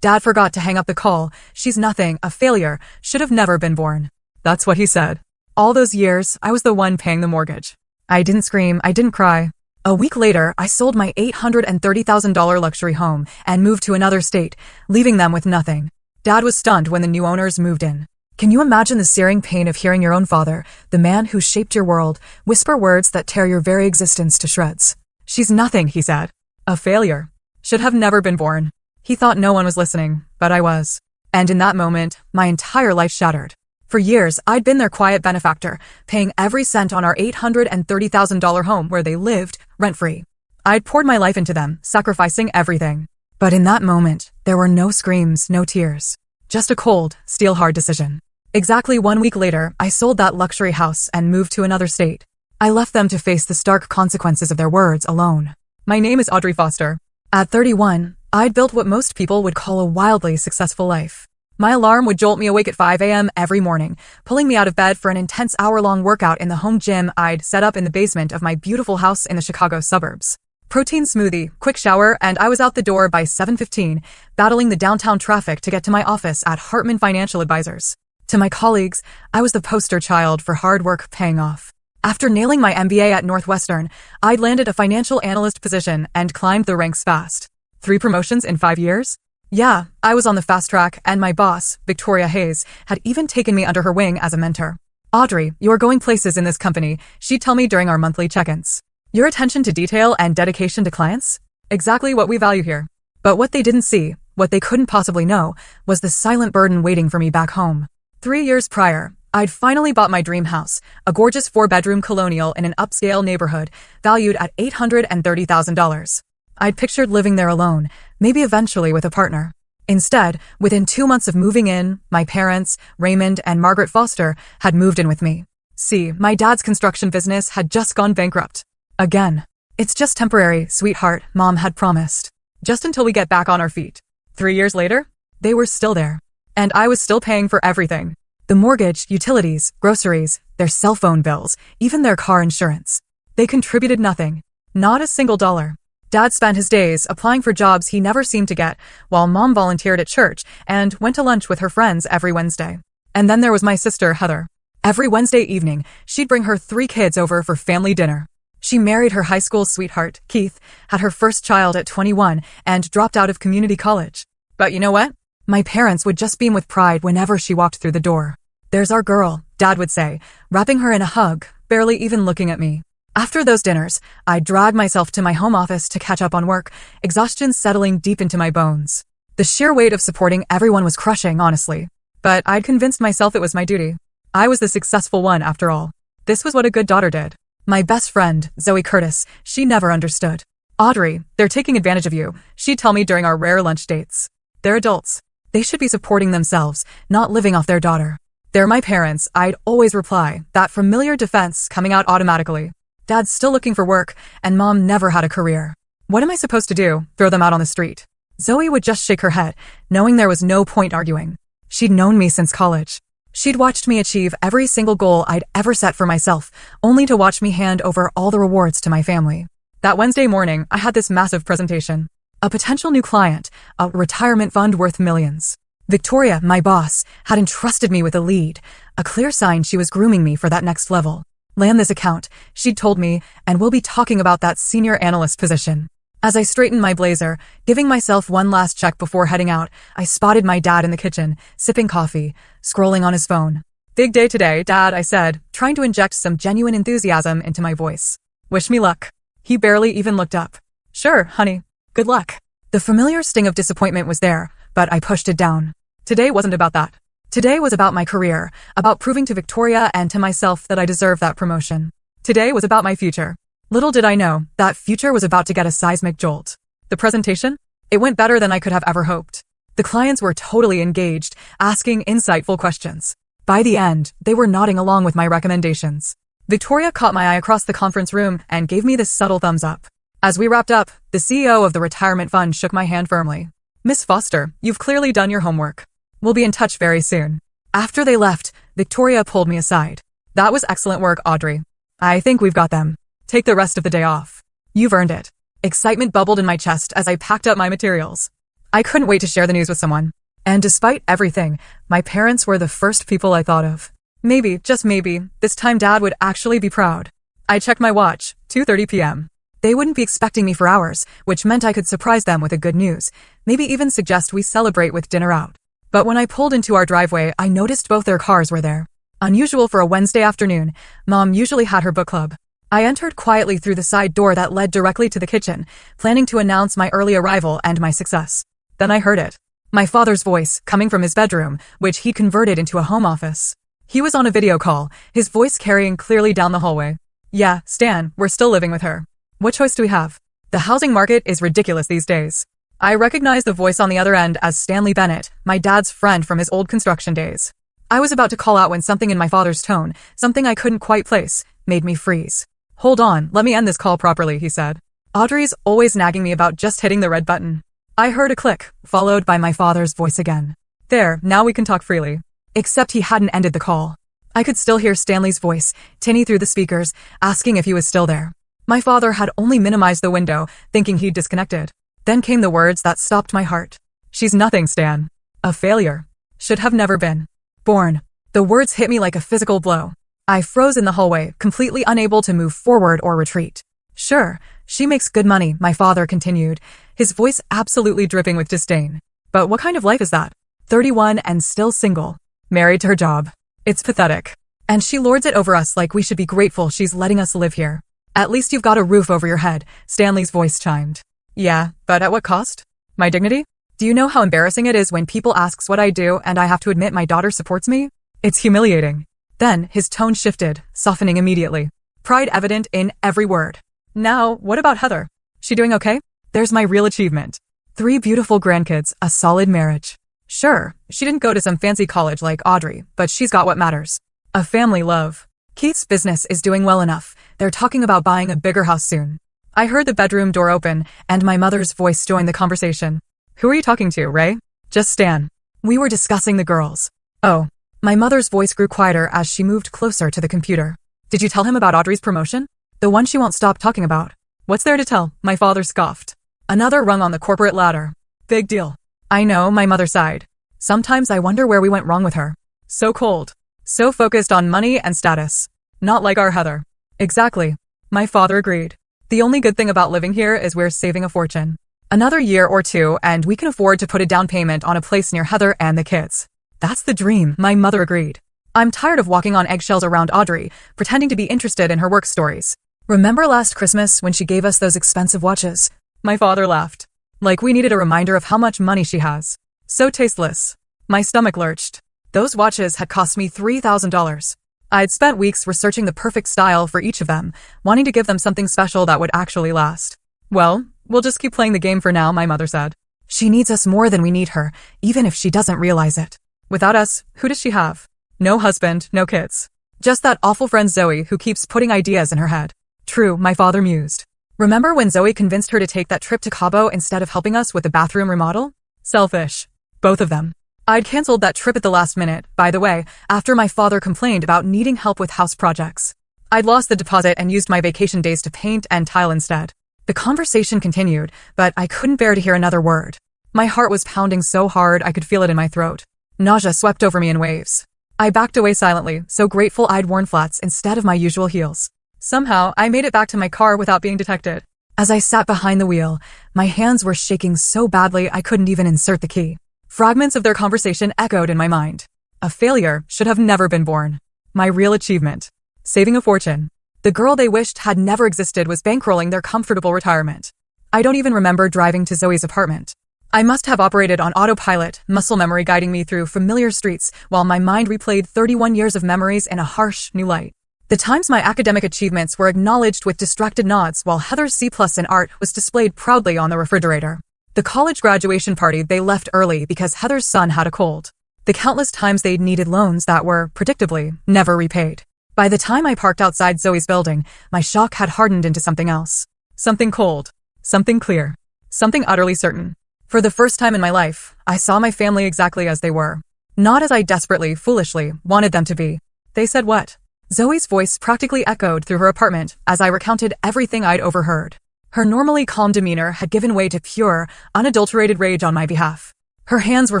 Dad forgot to hang up the call. She's nothing, a failure, should have never been born. That's what he said. All those years, I was the one paying the mortgage. I didn't scream, I didn't cry. A week later, I sold my $830,000 luxury home and moved to another state, leaving them with nothing. Dad was stunned when the new owners moved in. Can you imagine the searing pain of hearing your own father, the man who shaped your world, whisper words that tear your very existence to shreds? She's nothing, he said. A failure. Should have never been born. He thought no one was listening, but I was. And in that moment, my entire life shattered. For years, I'd been their quiet benefactor, paying every cent on our $830,000 home where they lived, rent-free. I'd poured my life into them, sacrificing everything. But in that moment, there were no screams, no tears. Just a cold, steel-hard decision. Exactly 1 week later, I sold that luxury house and moved to another state. I left them to face the stark consequences of their words alone. My name is Audrey Foster. At 31, I'd built what most people would call a wildly successful life. My alarm would jolt me awake at 5 a.m. every morning, pulling me out of bed for an intense hour-long workout in the home gym I'd set up in the basement of my beautiful house in the Chicago suburbs. Protein smoothie, quick shower, and I was out the door by 7:15, battling the downtown traffic to get to my office at Hartman Financial Advisors. To my colleagues, I was the poster child for hard work paying off. After nailing my MBA at Northwestern, I'd landed a financial analyst position and climbed the ranks fast. 3 promotions in 5 years? Yeah, I was on the fast track, and my boss, Victoria Hayes, had even taken me under her wing as a mentor. Audrey, you're going places in this company, she'd tell me during our monthly check-ins. Your attention to detail and dedication to clients? Exactly what we value here. But what they didn't see, what they couldn't possibly know, was the silent burden waiting for me back home. 3 years prior, I'd finally bought my dream house, a gorgeous 4-bedroom colonial in an upscale neighborhood, valued at $830,000. I'd pictured living there alone, maybe eventually with a partner. Instead, within 2 months of moving in, my parents, Raymond and Margaret Foster, had moved in with me. See, my dad's construction business had just gone bankrupt. Again. It's just temporary, sweetheart, Mom had promised. Just until we get back on our feet. 3 years later, they were still there. And I was still paying for everything. The mortgage, utilities, groceries, their cell phone bills, even their car insurance. They contributed nothing. Not a single dollar. Dad spent his days applying for jobs he never seemed to get, while Mom volunteered at church and went to lunch with her friends every Wednesday. And then there was my sister, Heather. Every Wednesday evening, she'd bring her 3 kids over for family dinner. She married her high school sweetheart, Keith, had her first child at 21, and dropped out of community college. But you know what? My parents would just beam with pride whenever she walked through the door. There's our girl, Dad would say, wrapping her in a hug, barely even looking at me. After those dinners, I'd drag myself to my home office to catch up on work, exhaustion settling deep into my bones. The sheer weight of supporting everyone was crushing, honestly. But I'd convinced myself it was my duty. I was the successful one, after all. This was what a good daughter did. My best friend, Zoe Curtis, she never understood. Audrey, they're taking advantage of you, she'd tell me during our rare lunch dates. They're adults. They should be supporting themselves, not living off their daughter. They're my parents, I'd always reply, that familiar defense coming out automatically. Dad's still looking for work, and Mom never had a career. What am I supposed to do? Throw them out on the street? Zoe would just shake her head, knowing there was no point arguing. She'd known me since college. She'd watched me achieve every single goal I'd ever set for myself, only to watch me hand over all the rewards to my family. That Wednesday morning, I had this massive presentation. A potential new client, a retirement fund worth millions. Victoria, my boss, had entrusted me with a lead, a clear sign she was grooming me for that next level. Land this account, she'd told me, and we'll be talking about that senior analyst position. As I straightened my blazer, giving myself one last check before heading out, I spotted my dad in the kitchen, sipping coffee, scrolling on his phone. Big day today, Dad, I said, trying to inject some genuine enthusiasm into my voice. Wish me luck. He barely even looked up. Sure, honey. Good luck. The familiar sting of disappointment was there, but I pushed it down. Today wasn't about that. Today was about my career, about proving to Victoria and to myself that I deserved that promotion. Today was about my future. Little did I know, that future was about to get a seismic jolt. The presentation? It went better than I could have ever hoped. The clients were totally engaged, asking insightful questions. By the end, they were nodding along with my recommendations. Victoria caught my eye across the conference room and gave me this subtle thumbs up. As we wrapped up, the CEO of the retirement fund shook my hand firmly. Miss Foster, you've clearly done your homework. We'll be in touch very soon. After they left, Victoria pulled me aside. That was excellent work, Audrey. I think we've got them. Take the rest of the day off. You've earned it. Excitement bubbled in my chest as I packed up my materials. I couldn't wait to share the news with someone. And despite everything, my parents were the first people I thought of. Maybe, just maybe, this time Dad would actually be proud. I checked my watch, 2:30 p.m. They wouldn't be expecting me for hours, which meant I could surprise them with a good news, maybe even suggest we celebrate with dinner out. But when I pulled into our driveway, I noticed both their cars were there. Unusual for a Wednesday afternoon, Mom usually had her book club. I entered quietly through the side door that led directly to the kitchen, planning to announce my early arrival and my success. Then I heard it. My father's voice, coming from his bedroom, which he converted into a home office. He was on a video call, his voice carrying clearly down the hallway. Yeah, Stan, we're still living with her. What choice do we have? The housing market is ridiculous these days. I recognized the voice on the other end as Stanley Bennett, my dad's friend from his old construction days. I was about to call out when something in my father's tone, something I couldn't quite place, made me freeze. Hold on, let me end this call properly, he said. Audrey's always nagging me about just hitting the red button. I heard a click, followed by my father's voice again. There, now we can talk freely. Except he hadn't ended the call. I could still hear Stanley's voice, tinny through the speakers, asking if he was still there. My father had only minimized the window, thinking he'd disconnected. Then came the words that stopped my heart. She's nothing, Stan. A failure. Should have never been born. The words hit me like a physical blow. I froze in the hallway, completely unable to move forward or retreat. Sure, she makes good money, my father continued, his voice absolutely dripping with disdain. But what kind of life is that? 31 and still single. Married to her job. It's pathetic. And she lords it over us like we should be grateful she's letting us live here. At least you've got a roof over your head, Stanley's voice chimed. Yeah, but at what cost? My dignity? Do you know how embarrassing it is when people asks what I do and I have to admit my daughter supports me? It's humiliating. Then his tone shifted, softening immediately. Pride evident in every word. Now, what about Heather? She doing okay? There's my real achievement. 3 beautiful grandkids, a solid marriage. Sure, she didn't go to some fancy college like Audrey, but she's got what matters. A family love. Keith's business is doing well enough. They're talking about buying a bigger house soon. I heard the bedroom door open, and my mother's voice joined the conversation. Who are you talking to, Ray? Just Stan. We were discussing the girls. Oh. My mother's voice grew quieter as she moved closer to the computer. Did you tell him about Audrey's promotion? The one she won't stop talking about. What's there to tell? My father scoffed. Another rung on the corporate ladder. Big deal. I know, my mother sighed. Sometimes I wonder where we went wrong with her. So cold. So focused on money and status. Not like our Heather. Exactly. My father agreed. The only good thing about living here is we're saving a fortune. Another year or 2 and we can afford to put a down payment on a place near Heather and the kids. That's the dream, my mother agreed. I'm tired of walking on eggshells around Audrey, pretending to be interested in her work stories. Remember last Christmas when she gave us those expensive watches? My father laughed. Like we needed a reminder of how much money she has. So tasteless. My stomach lurched. Those watches had cost me $3,000. I'd spent weeks researching the perfect style for each of them, wanting to give them something special that would actually last. Well, we'll just keep playing the game for now, my mother said. She needs us more than we need her, even if she doesn't realize it. Without us, who does she have? No husband, no kids. Just that awful friend Zoe who keeps putting ideas in her head. True, my father mused. Remember when Zoe convinced her to take that trip to Cabo instead of helping us with the bathroom remodel? Selfish. Both of them. I'd canceled that trip at the last minute, by the way, after my father complained about needing help with house projects. I'd lost the deposit and used my vacation days to paint and tile instead. The conversation continued, but I couldn't bear to hear another word. My heart was pounding so hard I could feel it in my throat. Nausea swept over me in waves. I backed away silently, so grateful I'd worn flats instead of my usual heels. Somehow, I made it back to my car without being detected. As I sat behind the wheel, my hands were shaking so badly I couldn't even insert the key. Fragments of their conversation echoed in my mind. A failure should have never been born. My real achievement. Saving a fortune. The girl they wished had never existed was bankrolling their comfortable retirement. I don't even remember driving to Zoe's apartment. I must have operated on autopilot, muscle memory guiding me through familiar streets while my mind replayed 31 years of memories in a harsh, new light. The times my academic achievements were acknowledged with distracted nods while Heather's C+ in art was displayed proudly on the refrigerator. The college graduation party they left early because Heather's son had a cold. The countless times they'd needed loans that were, predictably, never repaid. By the time I parked outside Zoe's building, my shock had hardened into something else. Something cold. Something clear. Something utterly certain. For the first time in my life, I saw my family exactly as they were. Not as I desperately, foolishly, wanted them to be. They said what? Zoe's voice practically echoed through her apartment as I recounted everything I'd overheard. Her normally calm demeanor had given way to pure, unadulterated rage on my behalf. Her hands were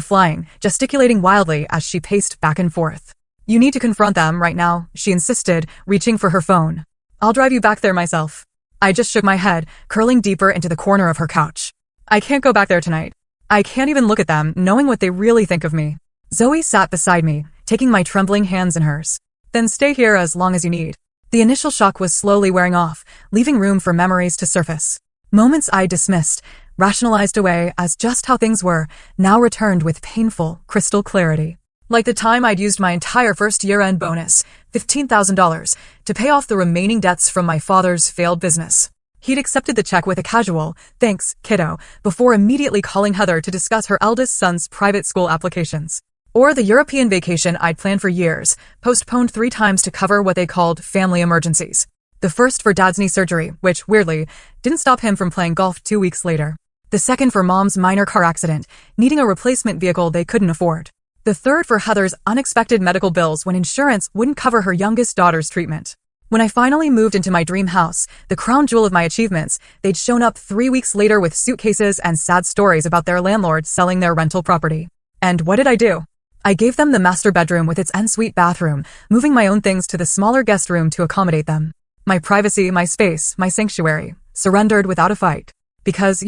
flying, gesticulating wildly as she paced back and forth. "You need to confront them right now," she insisted, reaching for her phone. "I'll drive you back there myself." I just shook my head, curling deeper into the corner of her couch. "I can't go back there tonight. I can't even look at them, knowing what they really think of me." Zoe sat beside me, taking my trembling hands in hers. "Then stay here as long as you need." The initial shock was slowly wearing off, leaving room for memories to surface. Moments I dismissed, rationalized away as just how things were, now returned with painful, crystal clarity. Like the time I'd used my entire first year-end bonus, $15,000, to pay off the remaining debts from my father's failed business. He'd accepted the check with a casual, "Thanks, kiddo," before immediately calling Heather to discuss her eldest son's private school applications. Or the European vacation I'd planned for years, postponed 3 times to cover what they called family emergencies. The first for Dad's knee surgery, which, weirdly, didn't stop him from playing golf 2 weeks later. The second for Mom's minor car accident, needing a replacement vehicle they couldn't afford. The third for Heather's unexpected medical bills when insurance wouldn't cover her youngest daughter's treatment. When I finally moved into my dream house, the crown jewel of my achievements, they'd shown up 3 weeks later with suitcases and sad stories about their landlord selling their rental property. And what did I do? I gave them the master bedroom with its ensuite bathroom, moving my own things to the smaller guest room to accommodate them. My privacy, my space, my sanctuary, surrendered without a fight. Because,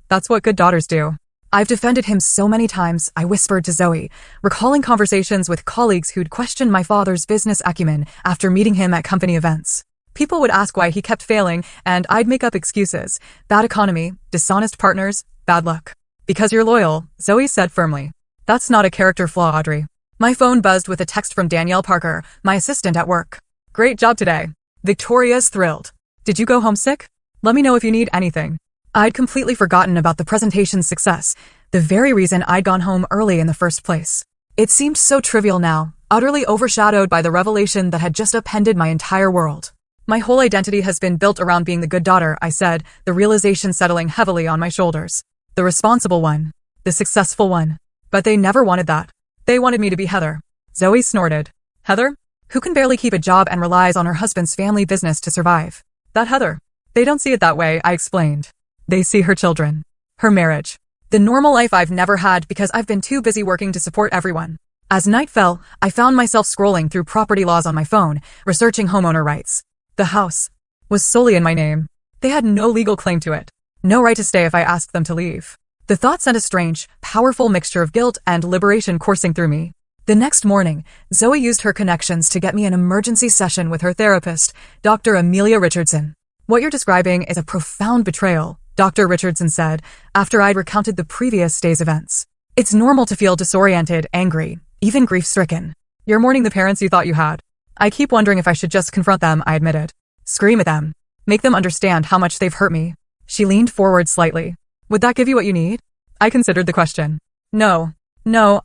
that's what good daughters do. "I've defended him so many times," I whispered to Zoe, recalling conversations with colleagues who'd questioned my father's business acumen after meeting him at company events. People would ask why he kept failing, and I'd make up excuses. Bad economy, dishonest partners, bad luck. "Because you're loyal," Zoe said firmly. "That's not a character flaw, Audrey." My phone buzzed with a text from Danielle Parker, my assistant at work. "Great job today. Victoria's thrilled. Did you go homesick? Let me know if you need anything." I'd completely forgotten about the presentation's success, the very reason I'd gone home early in the first place. It seemed so trivial now, utterly overshadowed by the revelation that had just upended my entire world. "My whole identity has been built around being the good daughter," I said, the realization settling heavily on my shoulders. The responsible one. The successful one. But they never wanted that. They wanted me to be Heather. Zoe snorted. "Heather? Who can barely keep a job and relies on her husband's family business to survive? That Heather." "They don't see it that way," I explained. "They see her children. Her marriage. The normal life I've never had because I've been too busy working to support everyone." As night fell, I found myself scrolling through property laws on my phone, researching homeowner rights. The house was solely in my name. They had no legal claim to it. No right to stay if I asked them to leave. The thought sent a strange, powerful mixture of guilt and liberation coursing through me. The next morning, Zoe used her connections to get me an emergency session with her therapist, Dr. Amelia Richardson. "What you're describing is a profound betrayal," Dr. Richardson said, after I'd recounted the previous day's events. "It's normal to feel disoriented, angry, even grief-stricken. You're mourning the parents you thought you had. I keep wondering if I should just confront them," I admitted. "Scream at them. Make them understand how much they've hurt me." She leaned forward slightly. "Would that give you what you need?" I considered the question. No,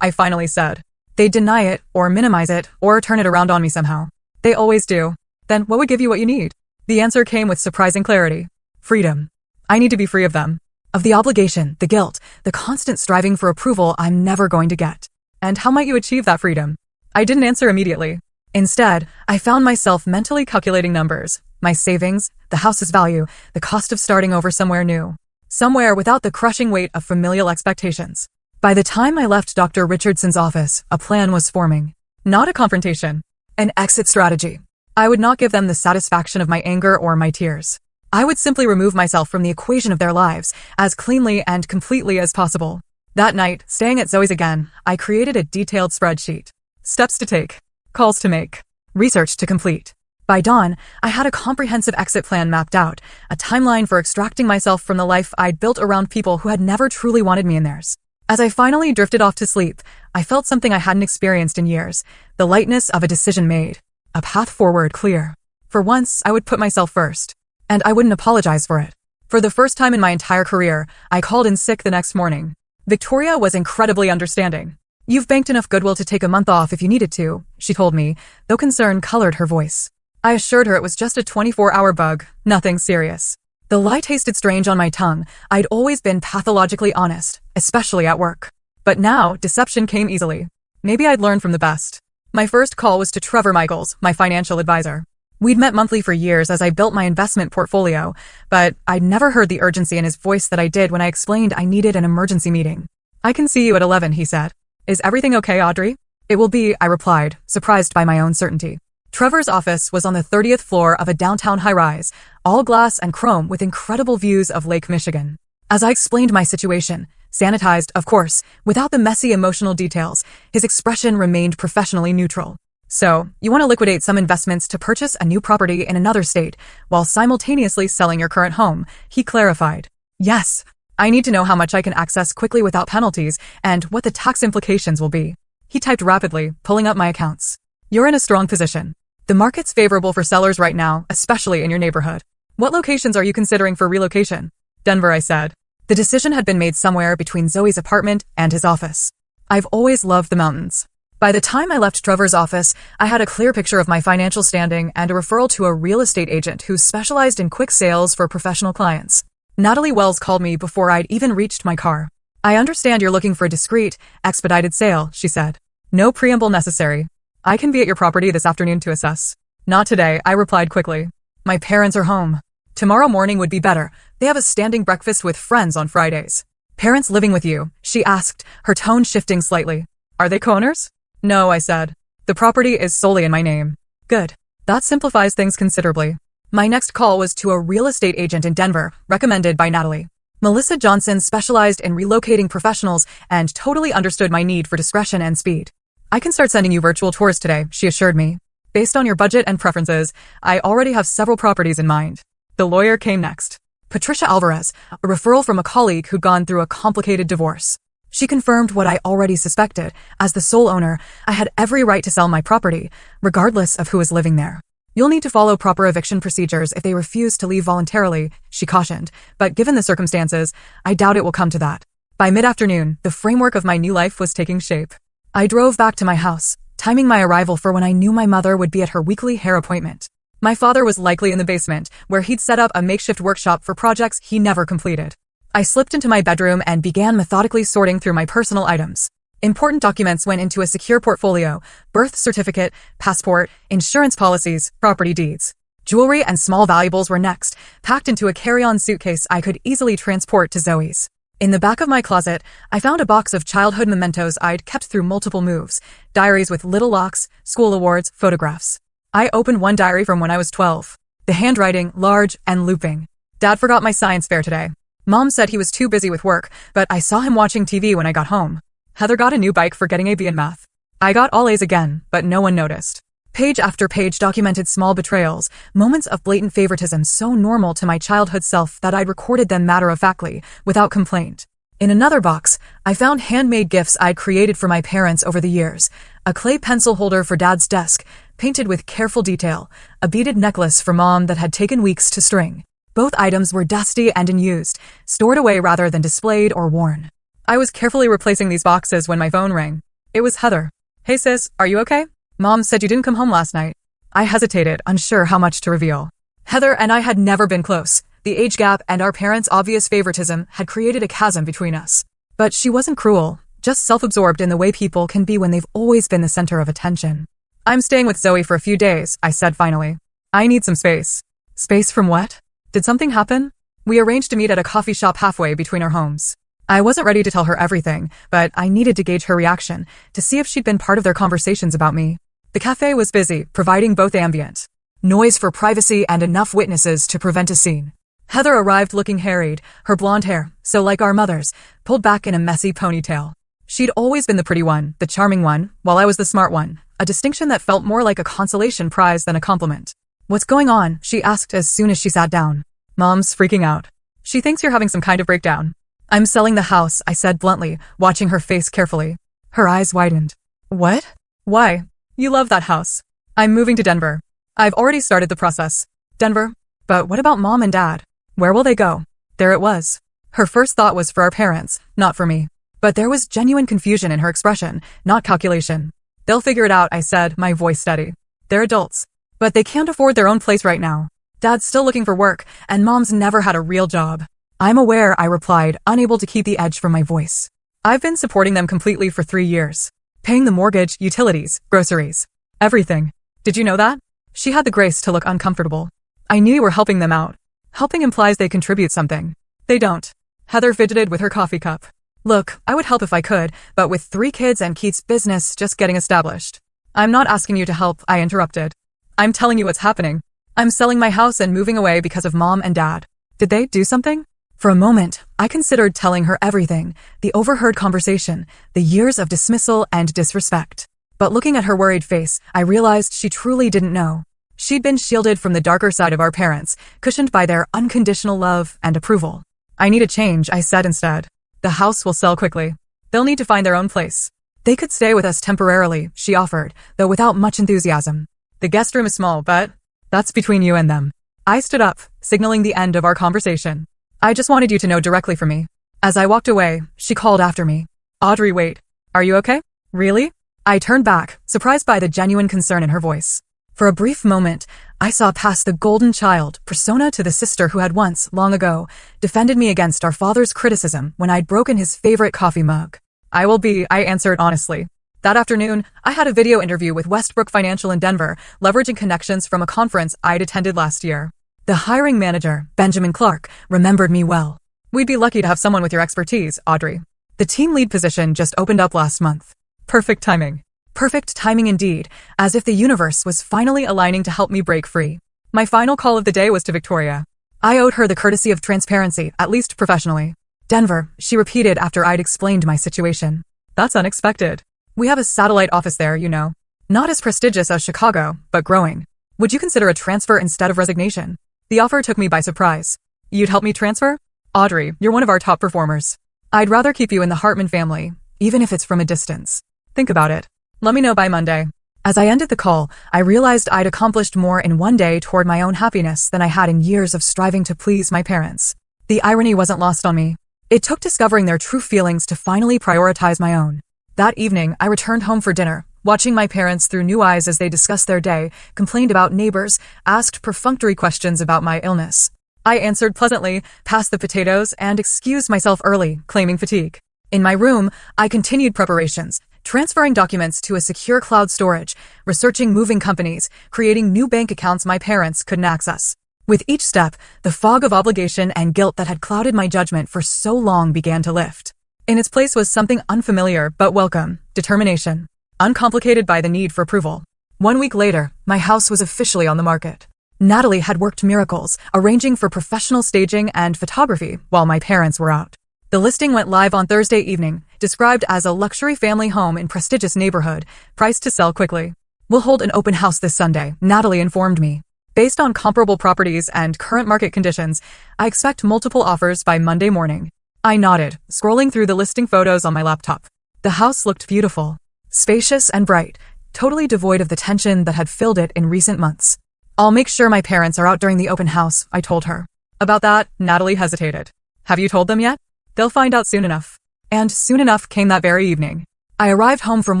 I finally said. "They'd deny it, or minimize it, or turn it around on me somehow. They always do. Then what would give you what you need?" The answer came with surprising clarity. "Freedom. I need to be free of them. Of the obligation, the guilt, the constant striving for approval I'm never going to get." "And how might you achieve that freedom?" I didn't answer immediately. Instead, I found myself mentally calculating numbers. My savings, the house's value, the cost of starting over somewhere new. Somewhere without the crushing weight of familial expectations. By the time I left Dr. Richardson's office, a plan was forming. Not a confrontation. An exit strategy. I would not give them the satisfaction of my anger or my tears. I would simply remove myself from the equation of their lives as cleanly and completely as possible. That night, staying at Zoe's again, I created a detailed spreadsheet. Steps to take. Calls to make. Research to complete. By dawn, I had a comprehensive exit plan mapped out, a timeline for extracting myself from the life I'd built around people who had never truly wanted me in theirs. As I finally drifted off to sleep, I felt something I hadn't experienced in years, the lightness of a decision made. A path forward clear. For once, I would put myself first. And I wouldn't apologize for it. For the first time in my entire career, I called in sick the next morning. Victoria was incredibly understanding. "You've banked enough goodwill to take a month off if you needed to," she told me, though concern colored her voice. I assured her it was just a 24-hour bug, nothing serious. The lie tasted strange on my tongue. I'd always been pathologically honest, especially at work. But now, deception came easily. Maybe I'd learned from the best. My first call was to Trevor Michaels, my financial advisor. We'd met monthly for years as I built my investment portfolio, but I'd never heard the urgency in his voice that I did when I explained I needed an emergency meeting. "I can see you at 11, he said. "Is everything okay, Audrey?" "It will be," I replied, surprised by my own certainty. Trevor's office was on the 30th floor of a downtown high-rise, all glass and chrome with incredible views of Lake Michigan. As I explained my situation, sanitized, of course, without the messy emotional details, his expression remained professionally neutral. "So, you want to liquidate some investments to purchase a new property in another state, while simultaneously selling your current home," he clarified. "Yes. I need to know how much I can access quickly without penalties and what the tax implications will be." He typed rapidly, pulling up my accounts. "You're in a strong position. The market's favorable for sellers right now, especially in your neighborhood. What locations are you considering for relocation?" "Denver," I said. The decision had been made somewhere between Zoe's apartment and his office. I've always loved the mountains. By the time I left Trevor's office, I had a clear picture of my financial standing and a referral to a real estate agent who specialized in quick sales for professional clients. Natalie Wells called me before I'd even reached my car. "I understand you're looking for a discreet, expedited sale," she said. "No preamble necessary. I can be at your property this afternoon to assess." "Not today," I replied quickly. "My parents are home. Tomorrow morning would be better. They have a standing breakfast with friends on Fridays." "Parents living with you?" she asked, her tone shifting slightly. "Are they co-owners?" "No," I said. "The property is solely in my name." "Good. That simplifies things considerably." My next call was to a real estate agent in Denver, recommended by Natalie. Melissa Johnson specialized in relocating professionals and totally understood my need for discretion and speed. "I can start sending you virtual tours today," she assured me. "Based on your budget and preferences, I already have several properties in mind." The lawyer came next. Patricia Alvarez, a referral from a colleague who'd gone through a complicated divorce. She confirmed what I already suspected. As the sole owner, I had every right to sell my property, regardless of who was living there. "You'll need to follow proper eviction procedures if they refuse to leave voluntarily," she cautioned, but given the circumstances, I doubt it will come to that. By mid-afternoon, the framework of my new life was taking shape. I drove back to my house, timing my arrival for when I knew my mother would be at her weekly hair appointment. My father was likely in the basement, where he'd set up a makeshift workshop for projects he never completed. I slipped into my bedroom and began methodically sorting through my personal items. Important documents went into a secure portfolio: birth certificate, passport, insurance policies, property deeds. Jewelry and small valuables were next, packed into a carry-on suitcase I could easily transport to Zoe's. In the back of my closet, I found a box of childhood mementos I'd kept through multiple moves: diaries with little locks, school awards, photographs. I opened one diary from when I was 12. The handwriting, large and looping. "Dad forgot my science fair today. Mom said he was too busy with work, but I saw him watching TV when I got home. Heather got a new bike for getting a B in math. I got all A's again, but no one noticed." Page after page documented small betrayals, moments of blatant favoritism so normal to my childhood self that I'd recorded them matter-of-factly, without complaint. In another box, I found handmade gifts I'd created for my parents over the years: a clay pencil holder for Dad's desk, painted with careful detail, a beaded necklace for Mom that had taken weeks to string. Both items were dusty and unused, stored away rather than displayed or worn. I was carefully replacing these boxes when my phone rang. It was Heather. "Hey sis, are you okay? Mom said you didn't come home last night." I hesitated, unsure how much to reveal. Heather and I had never been close. The age gap and our parents' obvious favoritism had created a chasm between us. But she wasn't cruel, just self-absorbed in the way people can be when they've always been the center of attention. "I'm staying with Zoe for a few days," I said finally. "I need some space." "Space from what? Did something happen?" We arranged to meet at a coffee shop halfway between our homes. I wasn't ready to tell her everything, but I needed to gauge her reaction, to see if she'd been part of their conversations about me. The cafe was busy, providing both ambient noise for privacy and enough witnesses to prevent a scene. Heather arrived looking harried, her blonde hair, so like our mother's, pulled back in a messy ponytail. She'd always been the pretty one, the charming one, while I was the smart one, a distinction that felt more like a consolation prize than a compliment. "What's going on?" she asked as soon as she sat down. "Mom's freaking out. She thinks you're having some kind of breakdown." "I'm selling the house," I said bluntly, watching her face carefully. Her eyes widened. "What? Why? You love that house." "I'm moving to Denver. I've already started the process." "Denver? But what about Mom and Dad? Where will they go?" There it was. Her first thought was for our parents, not for me. But there was genuine confusion in her expression, not calculation. "They'll figure it out," I said, my voice steady. "They're adults. But they can't afford their own place right now. Dad's still looking for work, and Mom's never had a real job." "I'm aware," I replied, unable to keep the edge from my voice. "I've been supporting them completely for 3 years. Paying the mortgage, utilities, groceries. Everything. Did you know that?" She had the grace to look uncomfortable. I knew you were helping them out. Helping implies they contribute something. They don't. Heather fidgeted with her coffee cup. Look, I would help if I could, but with 3 kids and Keith's business just getting established. I'm not asking you to help, I interrupted. I'm telling you what's happening. I'm selling my house and moving away because of Mom and Dad. Did they do something? For a moment, I considered telling her everything, the overheard conversation, the years of dismissal and disrespect. But looking at her worried face, I realized she truly didn't know. She'd been shielded from the darker side of our parents, cushioned by their unconditional love and approval. I need a change, I said instead. The house will sell quickly. They'll need to find their own place. They could stay with us temporarily, she offered, though without much enthusiasm. The guest room is small, but that's between you and them. I stood up, signaling the end of our conversation. I just wanted you to know directly from me. As I walked away, she called after me. Audrey, wait. Are you okay? Really? I turned back, surprised by the genuine concern in her voice. For a brief moment, I saw past the golden child persona to the sister who had once, long ago, defended me against our father's criticism when I'd broken his favorite coffee mug. I answered honestly. That afternoon, I had a video interview with Westbrook Financial in Denver, leveraging connections from a conference I'd attended last year. The hiring manager, Benjamin Clark, remembered me well. We'd be lucky to have someone with your expertise, Audrey. The team lead position just opened up last month. Perfect timing. Perfect timing indeed, as if the universe was finally aligning to help me break free. My final call of the day was to Victoria. I owed her the courtesy of transparency, at least professionally. Denver, she repeated after I'd explained my situation. That's unexpected. We have a satellite office there, you know. Not as prestigious as Chicago, but growing. Would you consider a transfer instead of resignation? The offer took me by surprise. You'd help me transfer? Audrey, you're one of our top performers. I'd rather keep you in the Hartman family, even if it's from a distance. Think about it. Let me know by Monday. As I ended the call, I realized I'd accomplished more in one day toward my own happiness than I had in years of striving to please my parents. The irony wasn't lost on me. It took discovering their true feelings to finally prioritize my own. That evening, I returned home for dinner, watching my parents through new eyes as they discussed their day, complained about neighbors, asked perfunctory questions about my illness. I answered pleasantly, passed the potatoes, and excused myself early, claiming fatigue. In my room, I continued preparations, transferring documents to a secure cloud storage, researching moving companies, creating new bank accounts my parents couldn't access. With each step, the fog of obligation and guilt that had clouded my judgment for so long began to lift. In its place was something unfamiliar but welcome: determination, uncomplicated by the need for approval. 1 week later, my house was officially on the market. Natalie had worked miracles, arranging for professional staging and photography while my parents were out. The listing went live on Thursday evening, described as a luxury family home in prestigious neighborhood, priced to sell quickly. We'll hold an open house this Sunday, Natalie informed me. Based on comparable properties and current market conditions, I expect multiple offers by Monday morning. I nodded, scrolling through the listing photos on my laptop. The house looked beautiful, spacious and bright, totally devoid of the tension that had filled it in recent months. I'll make sure my parents are out during the open house, I told her. About that, Natalie hesitated. Have you told them yet? They'll find out soon enough. And soon enough came that very evening. I arrived home from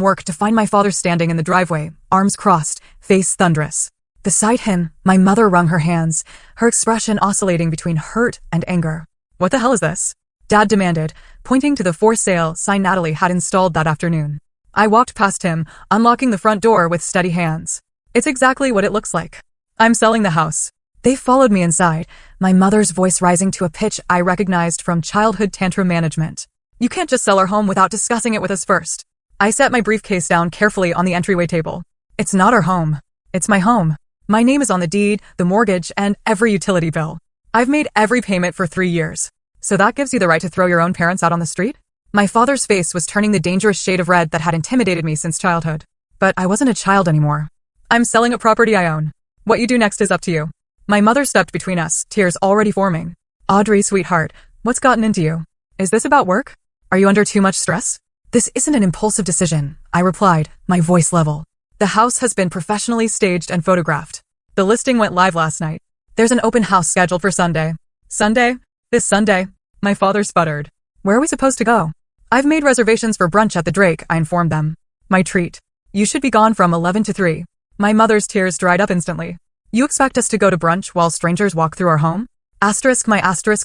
work to find my father standing in the driveway, arms crossed, face thunderous. Beside him, my mother wrung her hands, her expression oscillating between hurt and anger. What the hell is this? Dad demanded, pointing to the for sale sign Natalie had installed that afternoon. I walked past him, unlocking the front door with steady hands. It's exactly what it looks like. I'm selling the house. They followed me inside, my mother's voice rising to a pitch I recognized from childhood tantrum management. You can't just sell our home without discussing it with us first. I set my briefcase down carefully on the entryway table. It's not our home. It's my home. My name is on the deed, the mortgage, and every utility bill. I've made every payment for 3 years. So that gives you the right to throw your own parents out on the street? My father's face was turning the dangerous shade of red that had intimidated me since childhood. But I wasn't a child anymore. I'm selling a property I own. What you do next is up to you. My mother stepped between us, tears already forming. Audrey, sweetheart, what's gotten into you? Is this about work? Are you under too much stress? This isn't an impulsive decision, I replied, my voice level. The house has been professionally staged and photographed. The listing went live last night. There's an open house scheduled for Sunday. Sunday? This Sunday? My father sputtered. Where are we supposed to go? I've made reservations for brunch at the Drake, I informed them. My treat. You should be gone from 11 to 3. My mother's tears dried up instantly. You expect us to go to brunch while strangers walk through our home? My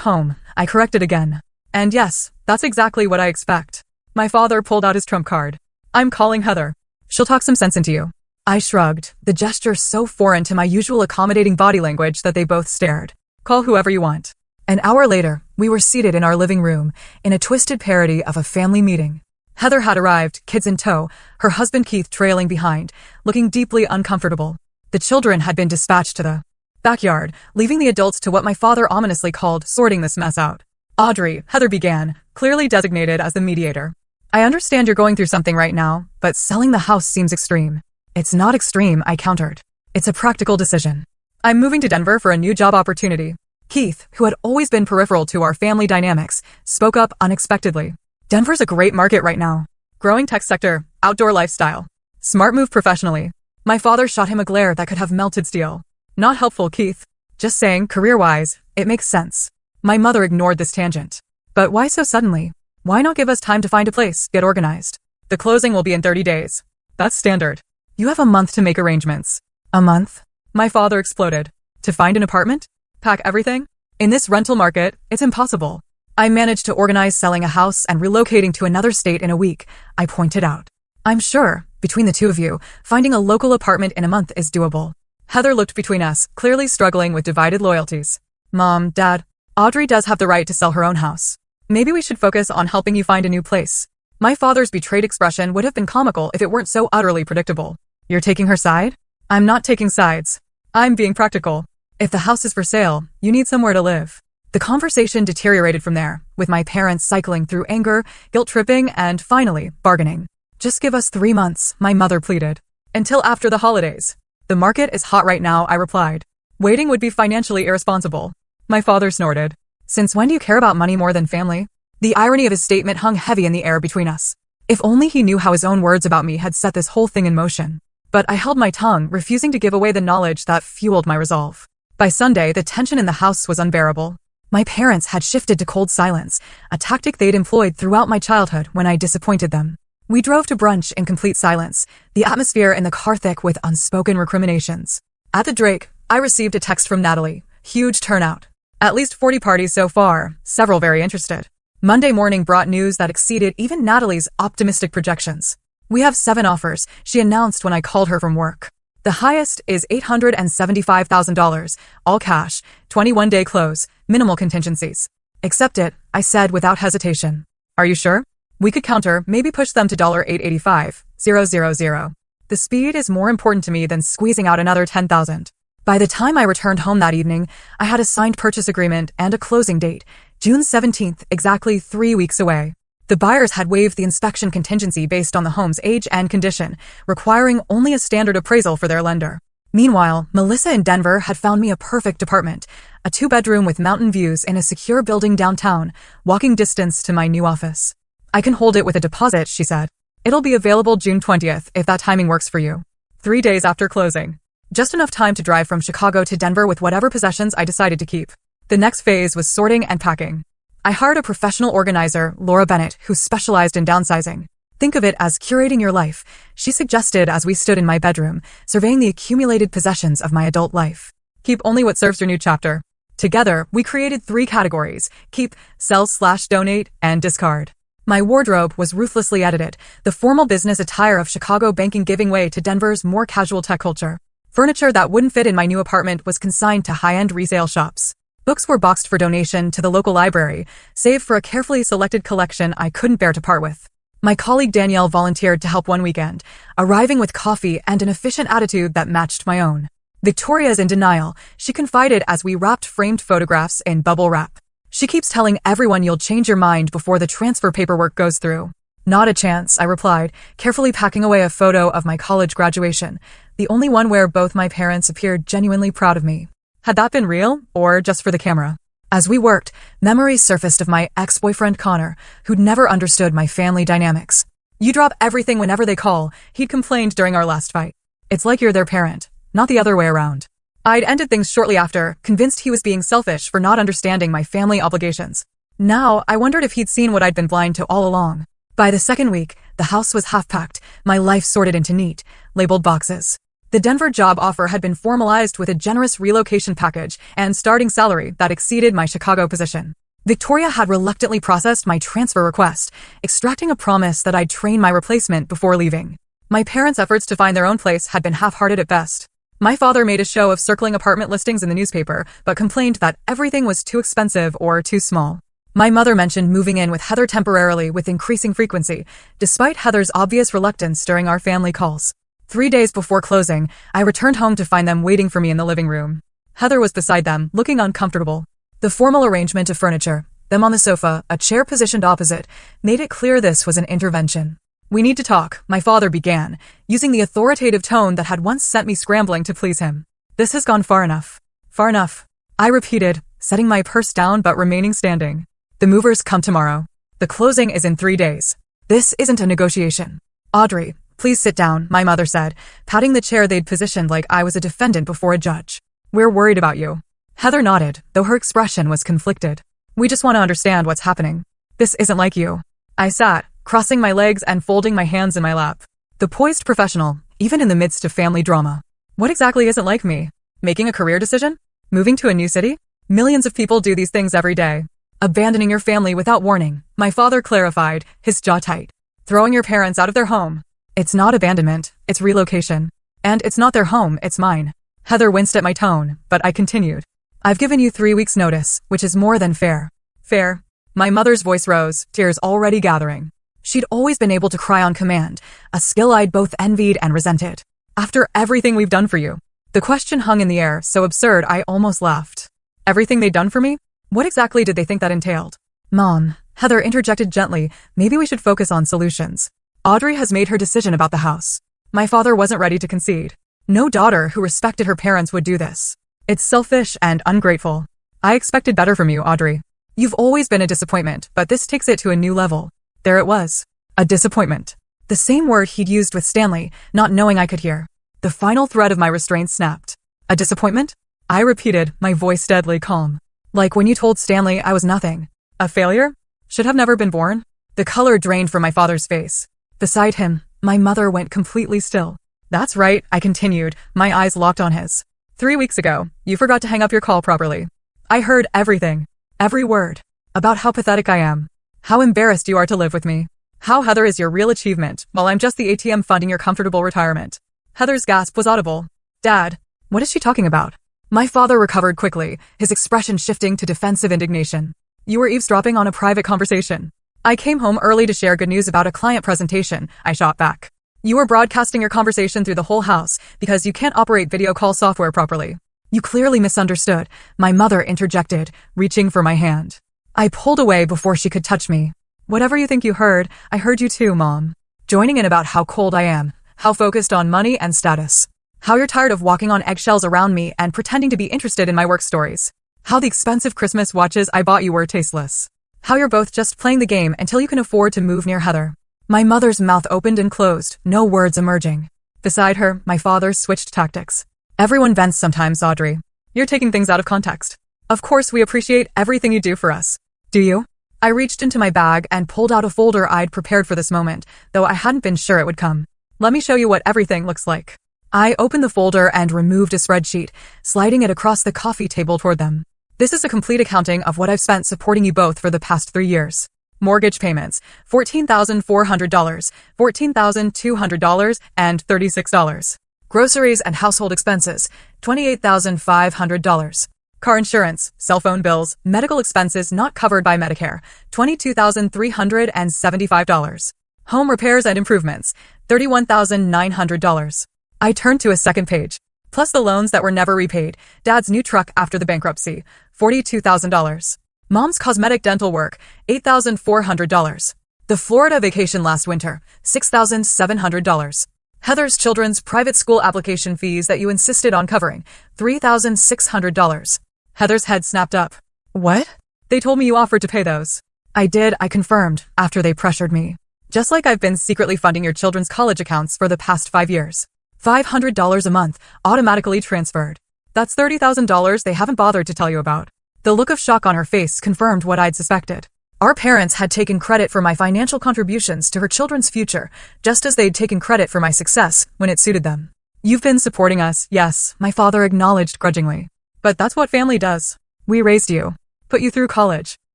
home, I corrected again. And yes, that's exactly what I expect. My father pulled out his trump card. I'm calling Heather. She'll talk some sense into you. I shrugged, the gesture so foreign to my usual accommodating body language that they both stared. Call whoever you want. An hour later, we were seated in our living room, in a twisted parody of a family meeting. Heather had arrived, kids in tow, her husband Keith trailing behind, looking deeply uncomfortable. The children had been dispatched to the backyard, leaving the adults to what my father ominously called sorting this mess out. Audrey, Heather began, clearly designated as the mediator. I understand you're going through something right now, but selling the house seems extreme. It's not extreme, I countered. It's a practical decision. I'm moving to Denver for a new job opportunity. Keith, who had always been peripheral to our family dynamics, spoke up unexpectedly. Denver's a great market right now. Growing tech sector, outdoor lifestyle. Smart move professionally. My father shot him a glare that could have melted steel. Not helpful, Keith. Just saying, career-wise, it makes sense. My mother ignored this tangent. But why so suddenly? Why not give us time to find a place, get organized? The closing will be in 30 days. That's standard. You have a month to make arrangements. A month? My father exploded. To find an apartment? Pack everything? In this rental market, it's impossible. I managed to organize selling a house and relocating to another state in a week, I pointed out. I'm sure, between the two of you, finding a local apartment in a month is doable. Heather looked between us, clearly struggling with divided loyalties. Mom, Dad, Audrey does have the right to sell her own house. Maybe we should focus on helping you find a new place. My father's betrayed expression would have been comical if it weren't so utterly predictable. You're taking her side? I'm not taking sides. I'm being practical. If the house is for sale, you need somewhere to live. The conversation deteriorated from there, with my parents cycling through anger, guilt-tripping, and finally, bargaining. Just give us 3 months, my mother pleaded. Until after the holidays. The market is hot right now, I replied. Waiting would be financially irresponsible. My father snorted. Since when do you care about money more than family? The irony of his statement hung heavy in the air between us. If only he knew how his own words about me had set this whole thing in motion. But I held my tongue, refusing to give away the knowledge that fueled my resolve. By Sunday, the tension in the house was unbearable. My parents had shifted to cold silence, a tactic they'd employed throughout my childhood when I disappointed them. We drove to brunch in complete silence, the atmosphere in the car thick with unspoken recriminations. At the Drake, I received a text from Natalie. Huge turnout. At least 40 parties so far, several very interested. Monday morning brought news that exceeded even Natalie's optimistic projections. We have 7 offers, she announced when I called her from work. The highest is $875,000, all cash, 21-day close, minimal contingencies. Accept it, I said without hesitation. Are you sure? We could counter, maybe push them to $885,000. The speed is more important to me than squeezing out another $10,000. By the time I returned home that evening, I had a signed purchase agreement and a closing date, June 17th, exactly 3 weeks away. The buyers had waived the inspection contingency based on the home's age and condition, requiring only a standard appraisal for their lender. Meanwhile, Melissa in Denver had found me a perfect apartment, a 2-bedroom with mountain views in a secure building downtown, walking distance to my new office. I can hold it with a deposit, she said. It'll be available June 20th if that timing works for you. 3 days after closing. Just enough time to drive from Chicago to Denver with whatever possessions I decided to keep. The next phase was sorting and packing. I hired a professional organizer, Laura Bennett, who specialized in downsizing. Think of it as curating your life, she suggested as we stood in my bedroom, surveying the accumulated possessions of my adult life. Keep only what serves your new chapter. Together, we created 3 categories: keep, sell/donate, and discard. My wardrobe was ruthlessly edited, the formal business attire of Chicago banking giving way to Denver's more casual tech culture. Furniture that wouldn't fit in my new apartment was consigned to high-end resale shops. Books were boxed for donation to the local library, save for a carefully selected collection I couldn't bear to part with. My colleague Danielle volunteered to help one weekend, arriving with coffee and an efficient attitude that matched my own. Victoria is in denial, she confided as we wrapped framed photographs in bubble wrap. She keeps telling everyone you'll change your mind before the transfer paperwork goes through. Not a chance, I replied, carefully packing away a photo of my college graduation, the only one where both my parents appeared genuinely proud of me. Had that been real, or just for the camera? As we worked, memories surfaced of my ex-boyfriend Connor, who'd never understood my family dynamics. You drop everything whenever they call, he'd complained during our last fight. It's like you're their parent, not the other way around. I'd ended things shortly after, convinced he was being selfish for not understanding my family obligations. Now, I wondered if he'd seen what I'd been blind to all along. By the second week, the house was half-packed, my life sorted into neat, labeled boxes. The Denver job offer had been formalized with a generous relocation package and starting salary that exceeded my Chicago position. Victoria had reluctantly processed my transfer request, extracting a promise that I'd train my replacement before leaving. My parents' efforts to find their own place had been half-hearted at best. My father made a show of circling apartment listings in the newspaper, but complained that everything was too expensive or too small. My mother mentioned moving in with Heather temporarily with increasing frequency, despite Heather's obvious reluctance during our family calls. 3 days before closing, I returned home to find them waiting for me in the living room. Heather was beside them, looking uncomfortable. The formal arrangement of furniture, them on the sofa, a chair positioned opposite, made it clear this was an intervention. "We need to talk," my father began, using the authoritative tone that had once sent me scrambling to please him. "This has gone far enough." "Far enough," I repeated, setting my purse down but remaining standing. "The movers come tomorrow. The closing is in 3 days. This isn't a negotiation." "Audrey, please sit down," my mother said, patting the chair they'd positioned like I was a defendant before a judge. "We're worried about you." Heather nodded, though her expression was conflicted. "We just want to understand what's happening. This isn't like you." I sat, crossing my legs and folding my hands in my lap. The poised professional, even in the midst of family drama. What exactly isn't like me? Making a career decision? Moving to a new city? Millions of people do these things every day. Abandoning your family without warning, my father clarified, his jaw tight. Throwing your parents out of their home. It's not abandonment, it's relocation. And it's not their home, it's mine. Heather winced at my tone, but I continued. "I've given you 3 weeks' notice, which is more than fair." "Fair?" My mother's voice rose, tears already gathering. She'd always been able to cry on command, a skill I'd both envied and resented. "After everything we've done for you." The question hung in the air, so absurd I almost laughed. Everything they'd done for me? What exactly did they think that entailed? "Mom," Heather interjected gently, "maybe we should focus on solutions. Audrey has made her decision about the house." My father wasn't ready to concede. No daughter who respected her parents would do this. "It's selfish and ungrateful. I expected better from you, Audrey. You've always been a disappointment, but this takes it to a new level." There it was. A disappointment. The same word he'd used with Stanley, not knowing I could hear. The final thread of my restraint snapped. "A disappointment?" I repeated, my voice deadly calm. "Like when you told Stanley I was nothing. A failure? Should have never been born?" The color drained from my father's face. Beside him, my mother went completely still. "That's right," I continued, my eyes locked on his. 3 weeks ago, you forgot to hang up your call properly. I heard everything. Every word. About how pathetic I am. How embarrassed you are to live with me. How Heather is your real achievement, while I'm just the ATM funding your comfortable retirement." Heather's gasp was audible. "Dad, what is she talking about?" My father recovered quickly, his expression shifting to defensive indignation. "You were eavesdropping on a private conversation." "I came home early to share good news about a client presentation," I shot back. "You were broadcasting your conversation through the whole house because you can't operate video call software properly." "You clearly misunderstood," my mother interjected, reaching for my hand. I pulled away before she could touch me. "Whatever you think you heard, I heard you too, Mom. Joining in about how cold I am, how focused on money and status. How you're tired of walking on eggshells around me and pretending to be interested in my work stories. How the expensive Christmas watches I bought you were tasteless. How you're both just playing the game until you can afford to move near Heather." My mother's mouth opened and closed, no words emerging. Beside her, my father switched tactics. "Everyone vents sometimes, Audrey. You're taking things out of context. Of course we appreciate everything you do for us. Do you?" I reached into my bag and pulled out a folder I'd prepared for this moment, though I hadn't been sure it would come. "Let me show you what everything looks like." I opened the folder and removed a spreadsheet, sliding it across the coffee table toward them. "This is a complete accounting of what I've spent supporting you both for the past 3 years. Mortgage payments, $14,400, $14,200, and $36. Groceries and household expenses, $28,500. Car insurance, cell phone bills, medical expenses not covered by Medicare, $22,375. Home repairs and improvements, $31,900. I turned to a second page. Plus the loans that were never repaid, Dad's new truck after the bankruptcy, $42,000. Mom's cosmetic dental work, $8,400. The Florida vacation last winter, $6,700. Heather's children's private school application fees that you insisted on covering, $3,600. Heather's head snapped up. "What?" "They told me you offered to pay those." "I did," I confirmed, after they pressured me. "Just like I've been secretly funding your children's college accounts for the past 5 years. $500 a month, automatically transferred. That's $30,000 they haven't bothered to tell you about." The look of shock on her face confirmed what I'd suspected. Our parents had taken credit for my financial contributions to her children's future, just as they'd taken credit for my success when it suited them. "You've been supporting us, yes," my father acknowledged grudgingly. "But that's what family does. We raised you. Put you through college.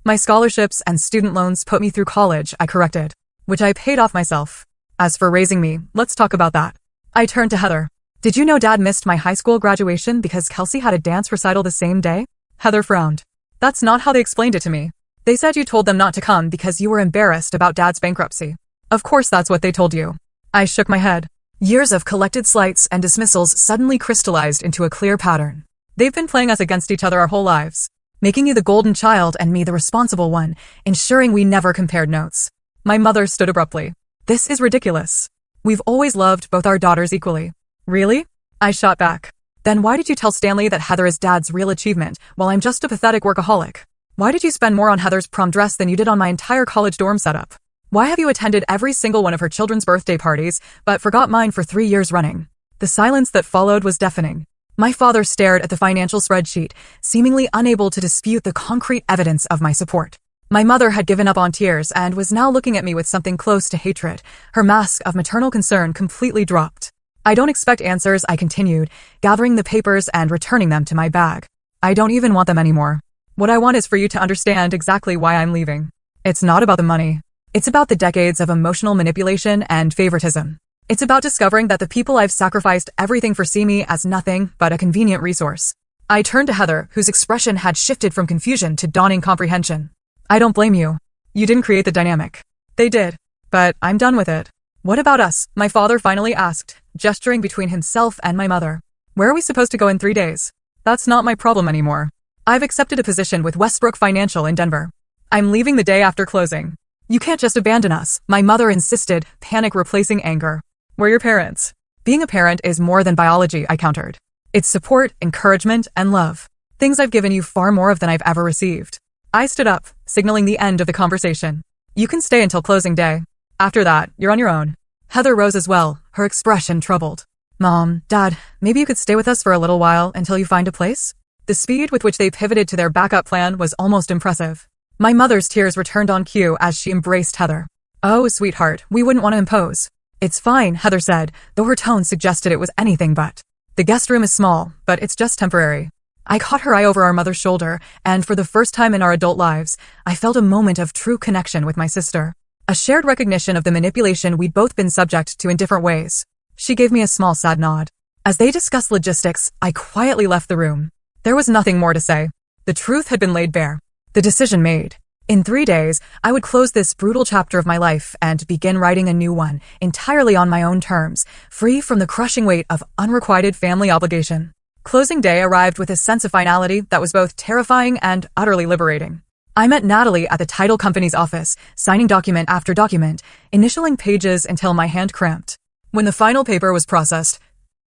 My scholarships and student loans put me through college," I corrected. "Which I paid off myself." As for raising me, let's talk about that. I turned to Heather. Did you know Dad missed my high school graduation because Kelsey had a dance recital the same day? Heather frowned. That's not how they explained it to me. They said you told them not to come because you were embarrassed about Dad's bankruptcy. Of course that's what they told you. I shook my head. Years of collected slights and dismissals suddenly crystallized into a clear pattern. They've been playing us against each other our whole lives, making you the golden child and me the responsible one, ensuring we never compared notes. My mother stood abruptly. This is ridiculous. We've always loved both our daughters equally. Really? I shot back. Then why did you tell Stanley that Heather is Dad's real achievement, while I'm just a pathetic workaholic? Why did you spend more on Heather's prom dress than you did on my entire college dorm setup? Why have you attended every single one of her children's birthday parties, but forgot mine for 3 years running? The silence that followed was deafening. My father stared at the financial spreadsheet, seemingly unable to dispute the concrete evidence of my support. My mother had given up on tears and was now looking at me with something close to hatred. Her mask of maternal concern completely dropped. I don't expect answers, I continued, gathering the papers and returning them to my bag. I don't even want them anymore. What I want is for you to understand exactly why I'm leaving. It's not about the money. It's about the decades of emotional manipulation and favoritism. It's about discovering that the people I've sacrificed everything for see me as nothing but a convenient resource. I turned to Heather, whose expression had shifted from confusion to dawning comprehension. I don't blame you. You didn't create the dynamic. They did. But I'm done with it. What about us? My father finally asked, gesturing between himself and my mother. Where are we supposed to go in 3 days? That's not my problem anymore. I've accepted a position with Westbrook Financial in Denver. I'm leaving the day after closing. You can't just abandon us, my mother insisted, panic replacing anger. We're your parents. Being a parent is more than biology, I countered. It's support, encouragement, and love. Things I've given you far more of than I've ever received. I stood up, signaling the end of the conversation. You can stay until closing day. After that, you're on your own. Heather rose as well, her expression troubled. Mom, Dad, maybe you could stay with us for a little while until you find a place? The speed with which they pivoted to their backup plan was almost impressive. My mother's tears returned on cue as she embraced Heather. Oh, sweetheart, we wouldn't want to impose. It's fine, Heather said, though her tone suggested it was anything but. The guest room is small, but it's just temporary. I caught her eye over our mother's shoulder, and for the first time in our adult lives, I felt a moment of true connection with my sister. A shared recognition of the manipulation we'd both been subject to in different ways. She gave me a small sad nod. As they discussed logistics, I quietly left the room. There was nothing more to say. The truth had been laid bare. The decision made. In 3 days, I would close this brutal chapter of my life and begin writing a new one, entirely on my own terms, free from the crushing weight of unrequited family obligation. Closing day arrived with a sense of finality that was both terrifying and utterly liberating. I met Natalie at the title company's office, signing document after document, initialing pages until my hand cramped. When the final paper was processed,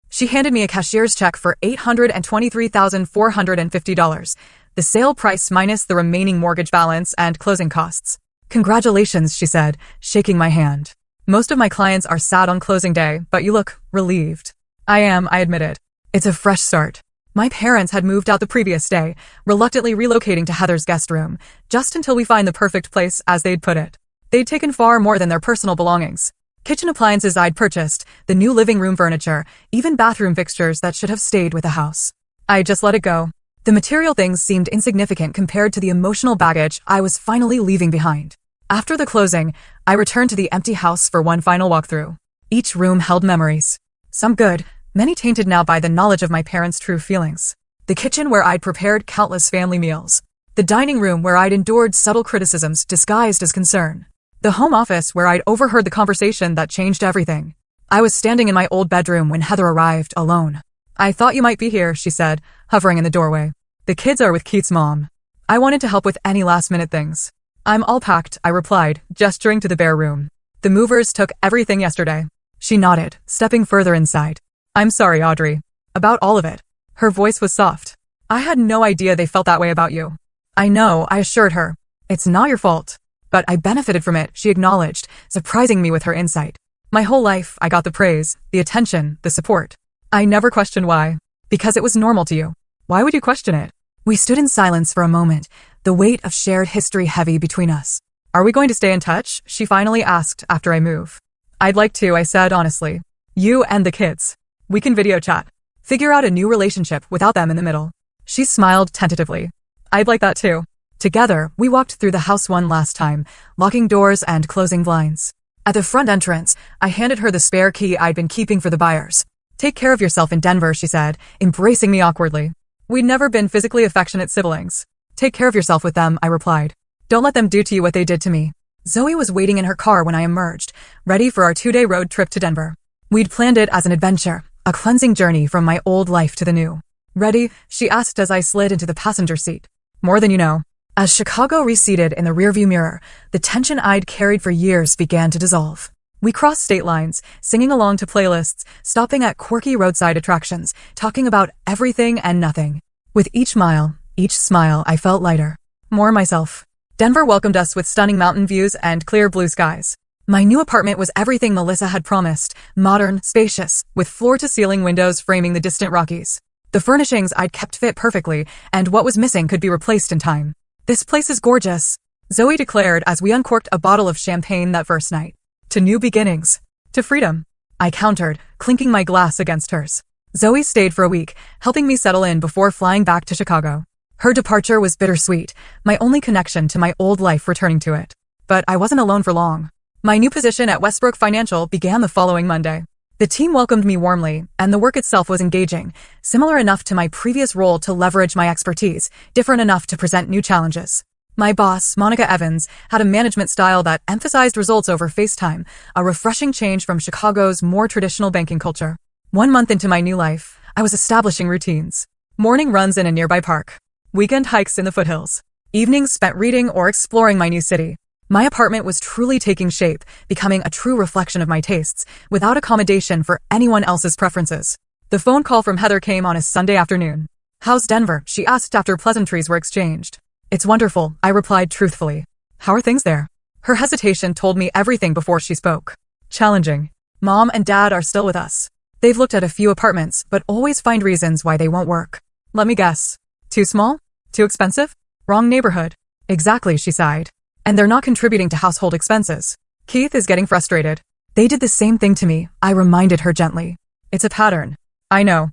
she handed me a cashier's check for $823,450, the sale price minus the remaining mortgage balance and closing costs. Congratulations, she said, shaking my hand. Most of my clients are sad on closing day, but you look relieved. I am, I admitted. It's a fresh start. My parents had moved out the previous day, reluctantly relocating to Heather's guest room, just until we find the perfect place, as they'd put it. They'd taken far more than their personal belongings. Kitchen appliances I'd purchased, the new living room furniture, even bathroom fixtures that should have stayed with the house. I just let it go. The material things seemed insignificant compared to the emotional baggage I was finally leaving behind. After the closing, I returned to the empty house for one final walkthrough. Each room held memories. Some good, many tainted now by the knowledge of my parents' true feelings. The kitchen where I'd prepared countless family meals. The dining room where I'd endured subtle criticisms disguised as concern. The home office where I'd overheard the conversation that changed everything. I was standing in my old bedroom when Heather arrived, alone. I thought you might be here, she said, hovering in the doorway. The kids are with Keith's mom. I wanted to help with any last-minute things. I'm all packed, I replied, gesturing to the bare room. The movers took everything yesterday. She nodded, stepping further inside. I'm sorry, Audrey. About all of it. Her voice was soft. I had no idea they felt that way about you. I know, I assured her. It's not your fault. But I benefited from it, she acknowledged, surprising me with her insight. My whole life, I got the praise, the attention, the support. I never questioned why. Because it was normal to you. Why would you question it? We stood in silence for a moment, the weight of shared history heavy between us. Are we going to stay in touch? She finally asked after I move. I'd like to, I said honestly. You and the kids. We can video chat. Figure out a new relationship without them in the middle. She smiled tentatively. I'd like that too. Together, we walked through the house one last time, locking doors and closing blinds. At the front entrance, I handed her the spare key I'd been keeping for the buyers. "Take care of yourself in Denver," she said, embracing me awkwardly. We'd never been physically affectionate siblings. "Take care of yourself with them," I replied. "Don't let them do to you what they did to me." Zoe was waiting in her car when I emerged, ready for our 2-day road trip to Denver. We'd planned it as an adventure, a cleansing journey from my old life to the new. "Ready?" she asked as I slid into the passenger seat. "More than you know." As Chicago receded in the rearview mirror, the tension I'd carried for years began to dissolve. We crossed state lines, singing along to playlists, stopping at quirky roadside attractions, talking about everything and nothing. With each mile, each smile, I felt lighter. More myself. Denver welcomed us with stunning mountain views and clear blue skies. My new apartment was everything Melissa had promised, modern, spacious, with floor-to-ceiling windows framing the distant Rockies. The furnishings I'd kept fit perfectly, and what was missing could be replaced in time. "This place is gorgeous," Zoe declared as we uncorked a bottle of champagne that first night. "To new beginnings. To freedom," I countered, clinking my glass against hers. Zoe stayed for a week, helping me settle in before flying back to Chicago. Her departure was bittersweet, my only connection to my old life returning to it. But I wasn't alone for long. My new position at Westbrook Financial began the following Monday. The team welcomed me warmly, and the work itself was engaging, similar enough to my previous role to leverage my expertise, different enough to present new challenges. My boss, Monica Evans, had a management style that emphasized results over FaceTime, a refreshing change from Chicago's more traditional banking culture. 1 month into my new life, I was establishing routines. Morning runs in a nearby park. Weekend hikes in the foothills. Evenings spent reading or exploring my new city. My apartment was truly taking shape, becoming a true reflection of my tastes, without accommodation for anyone else's preferences. The phone call from Heather came on a Sunday afternoon. "How's Denver?" she asked after pleasantries were exchanged. "It's wonderful," I replied truthfully. "How are things there?" Her hesitation told me everything before she spoke. "Challenging. Mom and Dad are still with us. They've looked at a few apartments, but always find reasons why they won't work. Let me guess. Too small? Too expensive? Wrong neighborhood." "Exactly," she sighed. "And they're not contributing to household expenses. Keith is getting frustrated." "They did the same thing to me," I reminded her gently. "It's a pattern." "I know.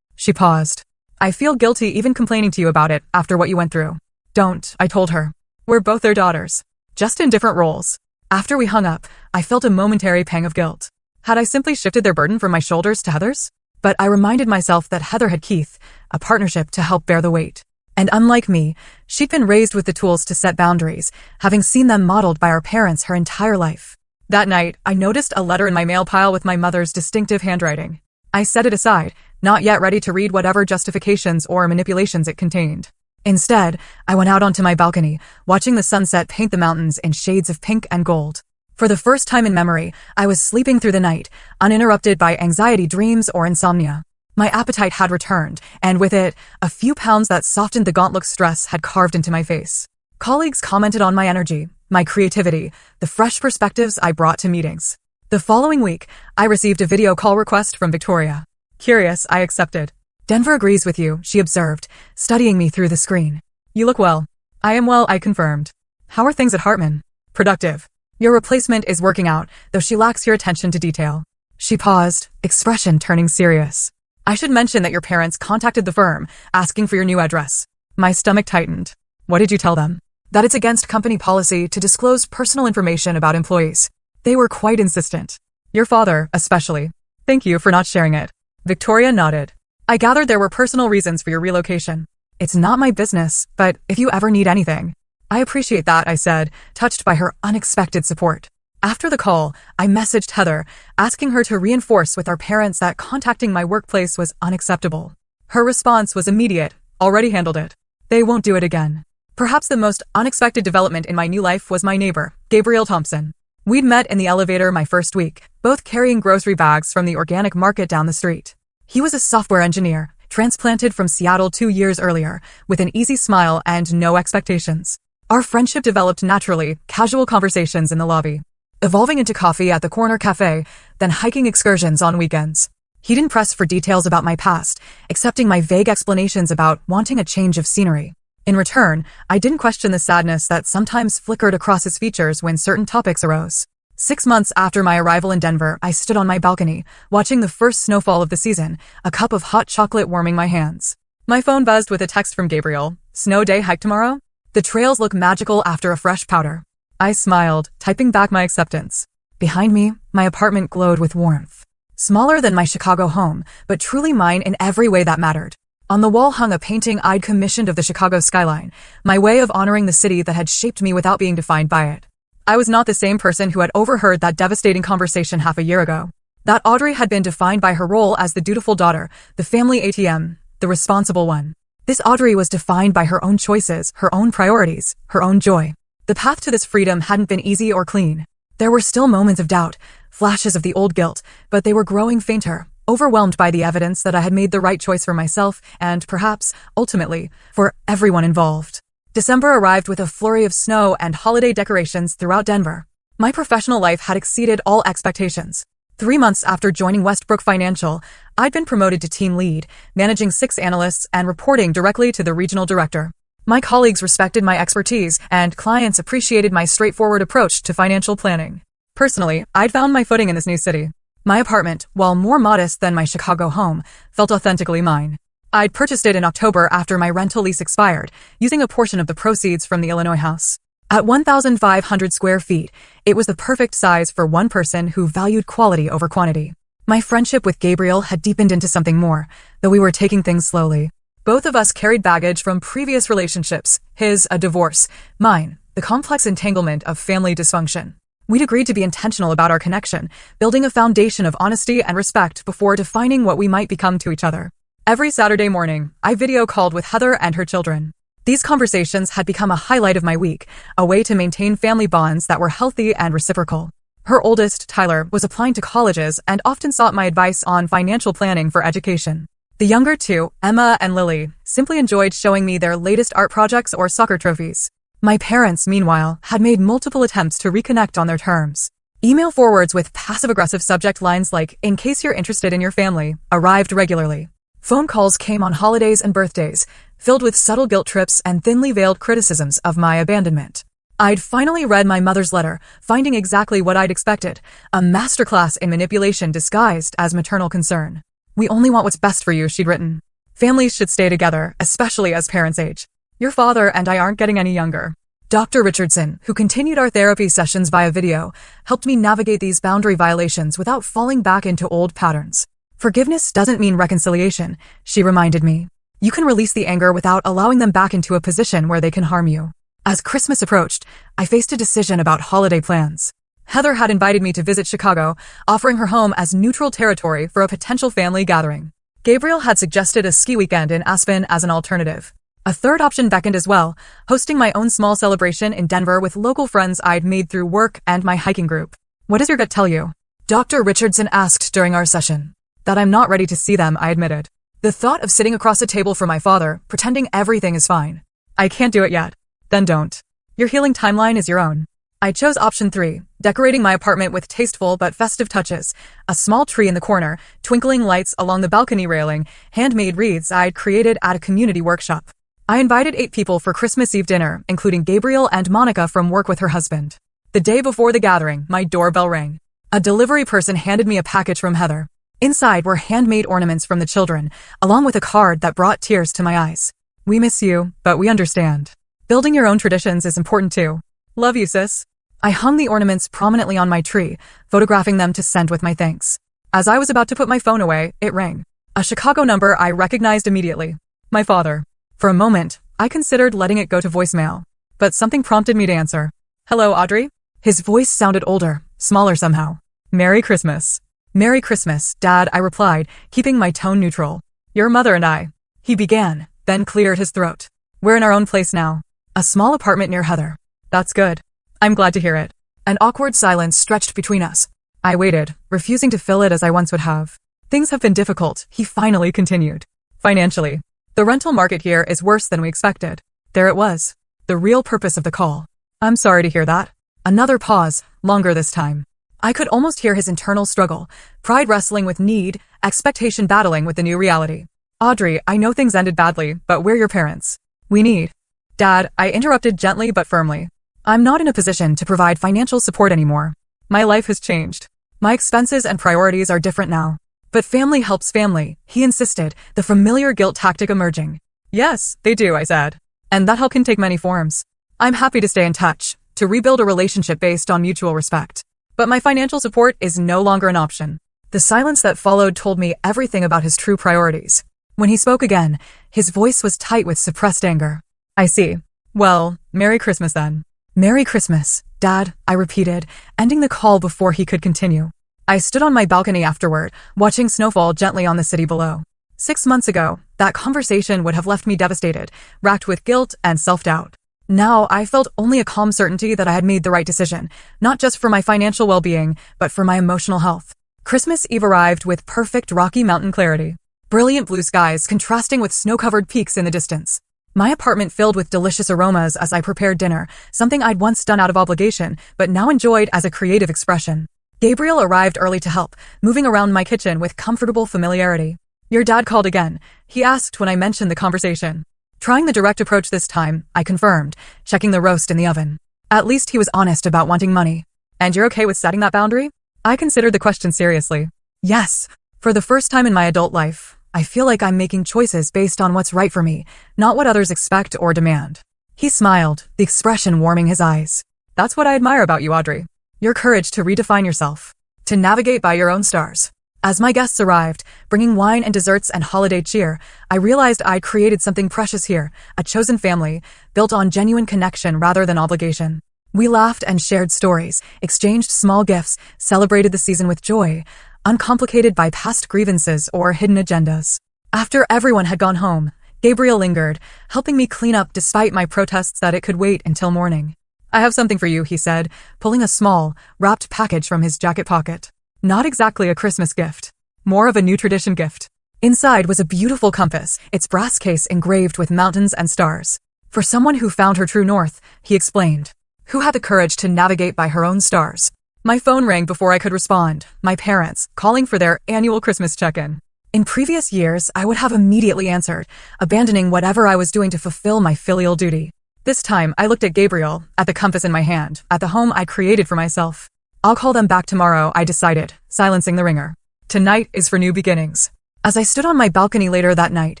She paused. "I feel guilty even complaining to you about it after what you went through." "Don't," I told her. "We're both their daughters. Just in different roles." After we hung up, I felt a momentary pang of guilt. Had I simply shifted their burden from my shoulders to Heather's? But I reminded myself that Heather had Keith, a partnership to help bear the weight. And unlike me, she'd been raised with the tools to set boundaries, having seen them modeled by our parents her entire life. That night, I noticed a letter in my mail pile with my mother's distinctive handwriting. I set it aside, not yet ready to read whatever justifications or manipulations it contained. Instead, I went out onto my balcony, watching the sunset paint the mountains in shades of pink and gold. For the first time in memory, I was sleeping through the night, uninterrupted by anxiety dreams or insomnia. My appetite had returned, and with it, a few pounds that softened the gauntlet stress had carved into my face. Colleagues commented on my energy, my creativity, the fresh perspectives I brought to meetings. The following week, I received a video call request from Victoria. Curious, I accepted. "Denver agrees with you," she observed, studying me through the screen. "You look well." "I am well," I confirmed. "How are things at Hartman?" "Productive. Your replacement is working out, though she lacks your attention to detail." She paused, expression turning serious. "I should mention that your parents contacted the firm, asking for your new address." My stomach tightened. "What did you tell them?" "That it's against company policy to disclose personal information about employees." They were quite insistent. "Your father, especially." "Thank you for not sharing it." Victoria nodded. "I gathered there were personal reasons for your relocation." "It's not my business, but if you ever need anything." "I appreciate that," I said, touched by her unexpected support. After the call, I messaged Heather, asking her to reinforce with our parents that contacting my workplace was unacceptable. Her response was immediate. "Already handled it. They won't do it again." Perhaps the most unexpected development in my new life was my neighbor, Gabriel Thompson. We'd met in the elevator my first week, both carrying grocery bags from the organic market down the street. He was a software engineer, transplanted from Seattle 2 years earlier, with an easy smile and no expectations. Our friendship developed naturally, casual conversations in the lobby, evolving into coffee at the corner cafe, then hiking excursions on weekends. He didn't press for details about my past, accepting my vague explanations about wanting a change of scenery. In return, I didn't question the sadness that sometimes flickered across his features when certain topics arose. 6 months after my arrival in Denver, I stood on my balcony, watching the first snowfall of the season, a cup of hot chocolate warming my hands. My phone buzzed with a text from Gabriel. "Snow day hike tomorrow? The trails look magical after a fresh powder." I smiled, typing back my acceptance. Behind me, my apartment glowed with warmth. Smaller than my Chicago home, but truly mine in every way that mattered. On the wall hung a painting I'd commissioned of the Chicago skyline, my way of honoring the city that had shaped me without being defined by it. I was not the same person who had overheard that devastating conversation half a year ago. That Audrey had been defined by her role as the dutiful daughter, the family ATM, the responsible one. This Audrey was defined by her own choices, her own priorities, her own joy. The path to this freedom hadn't been easy or clean. There were still moments of doubt, flashes of the old guilt, but they were growing fainter, overwhelmed by the evidence that I had made the right choice for myself and, perhaps, ultimately, for everyone involved. December arrived with a flurry of snow and holiday decorations throughout Denver. My professional life had exceeded all expectations. 3 months after joining Westbrook Financial, I'd been promoted to team lead, managing 6 analysts and reporting directly to the regional director. My colleagues respected my expertise, and clients appreciated my straightforward approach to financial planning. Personally, I'd found my footing in this new city. My apartment, while more modest than my Chicago home, felt authentically mine. I'd purchased it in October after my rental lease expired, using a portion of the proceeds from the Illinois house. At 1,500 square feet, it was the perfect size for one person who valued quality over quantity. My friendship with Gabriel had deepened into something more, though we were taking things slowly. Both of us carried baggage from previous relationships, his a divorce, mine, the complex entanglement of family dysfunction. We'd agreed to be intentional about our connection, building a foundation of honesty and respect before defining what we might become to each other. Every Saturday morning, I video called with Heather and her children. These conversations had become a highlight of my week, a way to maintain family bonds that were healthy and reciprocal. Her oldest, Tyler, was applying to colleges and often sought my advice on financial planning for education. The younger two, Emma and Lily, simply enjoyed showing me their latest art projects or soccer trophies. My parents, meanwhile, had made multiple attempts to reconnect on their terms. Email forwards with passive-aggressive subject lines like, "In case you're interested in your family," arrived regularly. Phone calls came on holidays and birthdays, filled with subtle guilt trips and thinly veiled criticisms of my abandonment. I'd finally read my mother's letter, finding exactly what I'd expected, a masterclass in manipulation disguised as maternal concern. "We only want what's best for you," she'd written. "Families should stay together, especially as parents age. Your father and I aren't getting any younger." Dr. Richardson, who continued our therapy sessions via video, helped me navigate these boundary violations without falling back into old patterns. "Forgiveness doesn't mean reconciliation," she reminded me. "You can release the anger without allowing them back into a position where they can harm you." As Christmas approached, I faced a decision about holiday plans. Heather had invited me to visit Chicago, offering her home as neutral territory for a potential family gathering. Gabriel had suggested a ski weekend in Aspen as an alternative. A third option beckoned as well, hosting my own small celebration in Denver with local friends I'd made through work and my hiking group. "What does your gut tell you?" Dr. Richardson asked during our session. "That I'm not ready to see them," I admitted. The thought of sitting across a table from my father, pretending everything is fine. "I can't do it yet." "Then don't. Your healing timeline is your own." I chose option 3, decorating my apartment with tasteful but festive touches, a small tree in the corner, twinkling lights along the balcony railing, handmade wreaths I'd created at a community workshop. I invited 8 people for Christmas Eve dinner, including Gabriel and Monica from work with her husband. The day before the gathering, my doorbell rang. A delivery person handed me a package from Heather. Inside were handmade ornaments from the children, along with a card that brought tears to my eyes. "We miss you, but we understand. Building your own traditions is important too. Love you, sis." I hung the ornaments prominently on my tree, photographing them to send with my thanks. As I was about to put my phone away, it rang. A Chicago number I recognized immediately. My father. For a moment, I considered letting it go to voicemail, but something prompted me to answer. "Hello, Audrey?" His voice sounded older, smaller somehow. "Merry Christmas." "Merry Christmas, Dad," I replied, keeping my tone neutral. "Your mother and I," he began, then cleared his throat. "We're in our own place now. A small apartment near Heather." "That's good. I'm glad to hear it." An awkward silence stretched between us. I waited, refusing to fill it as I once would have. "Things have been difficult," he finally continued. "Financially. The rental market here is worse than we expected." There it was. The real purpose of the call. "I'm sorry to hear that." Another pause, longer this time. I could almost hear his internal struggle, pride wrestling with need, expectation battling with the new reality. "Audrey, I know things ended badly, but we're your parents. We need..." "Dad," I interrupted gently but firmly. "I'm not in a position to provide financial support anymore. My life has changed. My expenses and priorities are different now." "But family helps family," he insisted, the familiar guilt tactic emerging. "Yes, they do," I said. "And that help can take many forms. I'm happy to stay in touch. to rebuild a relationship based on mutual respect. But my financial support is no longer an option. The silence that followed told me everything about his true priorities. When he spoke again, his voice was tight with suppressed anger. I see. Well, Merry Christmas then. Merry Christmas, Dad, I repeated, ending the call before he could continue. I stood on my balcony afterward, watching snowfall gently on the city below. 6 months ago, that conversation would have left me devastated, racked with guilt and self-doubt. Now, I felt only a calm certainty that I had made the right decision, not just for my financial well-being, but for my emotional health. Christmas Eve arrived with perfect Rocky Mountain clarity. Brilliant blue skies contrasting with snow-covered peaks in the distance. My apartment filled with delicious aromas as I prepared dinner, something I'd once done out of obligation, but now enjoyed as a creative expression. Gabriel arrived early to help, moving around my kitchen with comfortable familiarity. Your dad called again. He asked when I mentioned the conversation. Trying the direct approach this time, I confirmed, checking the roast in the oven. At least he was honest about wanting money. And you're okay with setting that boundary? I considered the question seriously. Yes. For the first time in my adult life, I feel like I'm making choices based on what's right for me, not what others expect or demand. He smiled, the expression warming his eyes. That's what I admire about you, Audrey. Your courage to redefine yourself, to navigate by your own stars. As my guests arrived, bringing wine and desserts and holiday cheer, I realized I'd created something precious here, a chosen family, built on genuine connection rather than obligation. We laughed and shared stories, exchanged small gifts, celebrated the season with joy, uncomplicated by past grievances or hidden agendas. After everyone had gone home, Gabriel lingered, helping me clean up despite my protests that it could wait until morning. I have something for you, he said, pulling a small, wrapped package from his jacket pocket. Not exactly a Christmas gift. More of a new tradition gift. Inside was a beautiful compass, its brass case engraved with mountains and stars. For someone who found her true north, he explained. Who had the courage to navigate by her own stars. My phone rang before I could respond, my parents, calling for their annual Christmas check-in. In previous years, I would have immediately answered, abandoning whatever I was doing to fulfill my filial duty. This time, I looked at Gabriel, at the compass in my hand, at the home I created for myself. I'll call them back tomorrow, I decided, silencing the ringer. Tonight is for new beginnings. As I stood on my balcony later that night,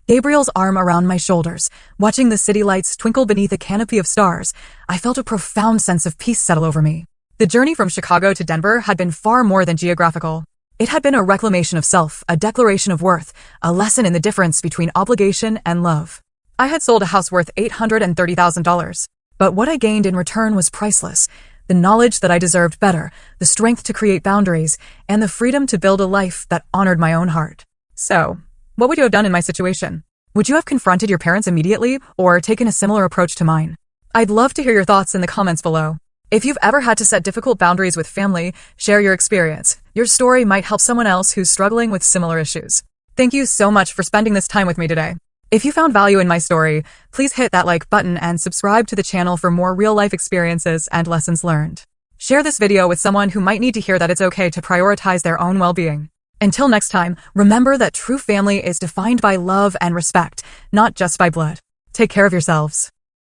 Gabriel's arm around my shoulders, watching the city lights twinkle beneath a canopy of stars, I felt a profound sense of peace settle over me. The journey from Chicago to Denver had been far more than geographical. It had been a reclamation of self, a declaration of worth, a lesson in the difference between obligation and love. I had sold a house worth $830,000, but what I gained in return was priceless. The knowledge that I deserved better, the strength to create boundaries, and the freedom to build a life that honored my own heart. So, what would you have done in my situation? Would you have confronted your parents immediately, or taken a similar approach to mine? I'd love to hear your thoughts in the comments below. If you've ever had to set difficult boundaries with family, share your experience. Your story might help someone else who's struggling with similar issues. Thank you so much for spending this time with me today. If you found value in my story, please hit that like button and subscribe to the channel for more real-life experiences and lessons learned. Share this video with someone who might need to hear that it's okay to prioritize their own well-being. Until next time, remember that true family is defined by love and respect, not just by blood. Take care of yourselves.